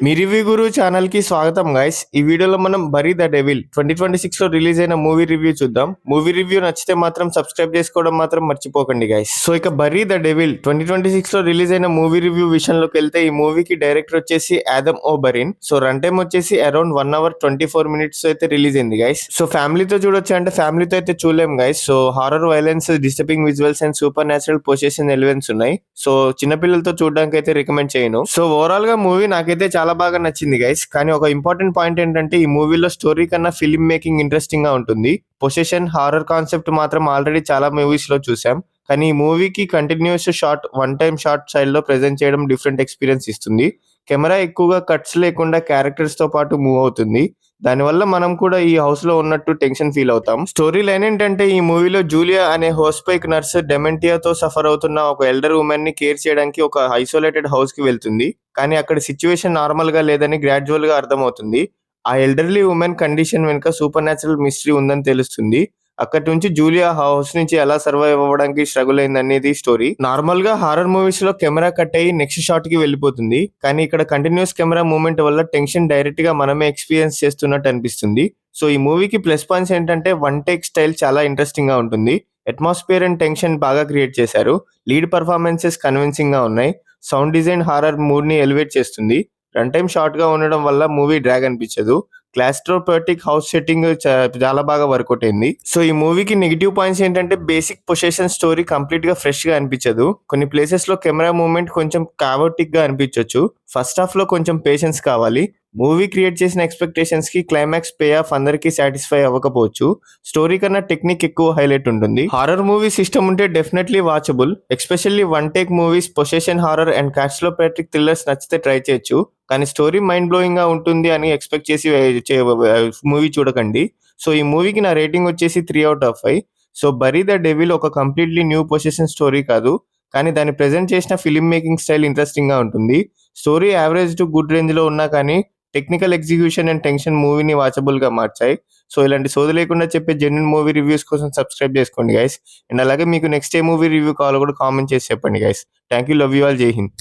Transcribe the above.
మీ review గురు channel కి స్వాగతం guys. ఈ వీడియోలో మనం బరీ ద డెవిల్ 2026 లో రిలీజ్ అయిన మూవీ రివ్యూ చూద్దాం. మూవీ రివ్యూ నచ్చితే మాత్రం సబ్స్క్రైబ్ చేసుకోవడం మాత్రం మర్చిపోకండి గైస్. సో ఇక బరీ ద డెవిల్ 2026 లో రిలీజ్ అయిన మూవీ రివ్యూ విషయంలోకి వెళ్తే ఈ మూవీకి డైరెక్టర్ వచ్చేసి ఆదమ్ ఓబరిన్. సో రన్ టైం వచ్చేసి అరౌండ్ 1 hour 24 minutes అయితే రిలీజ్ అయింది గైస్. సో ఫ్యామిలీతో చూడొచ్చు అంటే ఫ్యామిలీతో అయితే చూడలేం guys. So horror violence, disturbing visuals and super natural position elements ఉన్నాయి. సో చిన్నపిల్లలతో చూడడానికి అయితే రికమెండ్ చేయను. సో ఓవరాల్ గా మూవీ నాకైతే చాలా బాగా నచ్చింది గైస్. కానీ ఒక ఇంపార్టెంట్ పాయింట్ ఏంటంటే ఈ మూవీలో స్టోరీ కన్నా ఫిల్మ్ మేకింగ్ ఇంట్రెస్టింగ్ గా ఉంటుంది. పొసెషన్ హారర్ కాన్సెప్ట్ మాత్రం ఆల్రెడీ చాలా మూవీస్ లో చూసాం. కానీ ఈ మూవీకి continuous short one time short style లో ప్రెజెంట్ చేయడం డిఫరెంట్ ఎక్స్పీరియన్స్ ఇస్తుంది. కెమెరా ఎక్కువగా కట్స్ లేకుండా క్యారెక్టర్స్ తో పాటు మూవ్ అవుతుంది. దానివల్ల మనం కూడా ఈ హౌస్ లో ఉన్నట్టు టెన్షన్ ఫీల్ అవుతాం. స్టోరీ లైన్ ఏంటంటే ఈ మూవీలో జూలియా అనే హోస్పైక్ నర్స్ డెమెంటియాతో సఫర్ అవుతున్న ఒక ఎల్డర్ ఉమెన్ ని కేర్ చేయడానికి ఒక ఐసోలేటెడ్ హౌస్ కి వెళ్తుంది. కానీ అక్కడ సిచ్యువేషన్ నార్మల్ గా లేదని గ్రాడ్యువల్ గా అర్థమవుతుంది. ఆ ఎల్డర్లీ ఉమెన్ కండిషన్ వెనుక సూపర్ న్యాచురల్ మిస్టరీ ఉందని తెలుస్తుంది. అక్కడి నుంచి జూలియా హౌస్ నుంచి ఎలా సర్వైవ్ అవ్వడానికి స్ట్రగుల్ అయింది అనేది స్టోరీ. నార్మల్ గా హారర్ మూవీస్ లో కెమెరా కట్ అయ్యి నెక్స్ట్ షాట్ కి వెళ్ళిపోతుంది. కానీ ఇక్కడ కంటిన్యూస్ కెమెరా మూవ్మెంట్ వల్ల టెన్షన్ డైరెక్ట్ గా మనమే ఎక్స్పీరియన్స్ చేస్తున్నట్టు అనిపిస్తుంది. సో ఈ మూవీకి ప్లస్ పాయింట్స్ ఏంటంటే వన్ టేక్ స్టైల్ చాలా ఇంట్రెస్టింగ్ గా ఉంటుంది. అట్మాస్ఫియర్ అండ్ టెన్షన్ బాగా క్రియేట్ చేశారు. లీడ్ పర్ఫార్మెన్సెస్ కన్విన్సింగ్ గా ఉన్నాయి. సౌండ్ డిజైన్ హారర్ మూడ్ ని ఎలివేట్ చేస్తుంది. రన్ టైం షార్ట్ గా ఉండడం వల్ల మూవీ డ్రాగ్ అనిపించదు. క్లాస్ట్రోపర్టిక్ హౌస్ సెట్టింగ్ చాలా బాగా వర్కౌట్ అయింది. సో ఈ మూవీకి నెగిటివ్ పాయింట్స్ ఏంటంటే బేసిక్ పొసెషన్ స్టోరీ కంప్లీట్ గా ఫ్రెష్ గా అనిపించదు. కొన్ని ప్లేసెస్ లో కెమెరా మూవ్మెంట్ కొంచెం కావటిక్ గా అనిపించవచ్చు. ఫస్ట్ హాఫ్ లో కొంచెం పేషెన్స్ కావాలి. మూవీ క్రియేట్ చేసిన ఎక్స్పెక్టేషన్స్ కి క్లైమాక్స్ పే ఆఫ్ అందరికీ సాటిస్ఫై అవ్వకపోవచ్చు. స్టోరీ కన్నా టెక్నిక్ ఎక్కువ హైలైట్ ఉంటుంది. హారర్ మూవీ సిస్టమ్ ఉంటే definitely watchable. Especially one take movies, possession horror and catastrophic thrillers నచ్చితే ట్రై చేయొచ్చు. కానీ స్టోరీ మైండ్ బ్లోయింగ్ గా ఉంటుంది అని ఎక్స్పెక్ట్ చేసి మూవీ చూడకండి. సో ఈ మూవీకి నా రేటింగ్ వచ్చేసి 3/5. సో బరీ ద డెవిల్ ఒక కంప్లీట్లీ న్యూ పొసెషన్ స్టోరీ కాదు. కానీ దాన్ని ప్రెజెంట్ చేసిన ఫిల్మ్ మేకింగ్ స్టైల్ ఇంట్రెస్టింగ్ గా ఉంటుంది. Story average to good range లో ఉన్నా కానీ టెక్నికల్ ఎగ్జిక్యూషన్ అండ్ టెన్షన్ మూవీని వాచబుల్ గా మార్చాయి. సో ఇలాంటి సోది లేకుండా చెప్పే జెన్యున్ మూవీ రివ్యూస్ కోసం సబ్స్క్రైబ్ చేసుకోండి గైస్. అండ్ అలాగే మీకు నెక్స్ట్ ఏ మూవీ రివ్యూ కావాలో కూడా కామెంట్ చేసి చెప్పండి guys. Thank you, love you all, జై హింద్.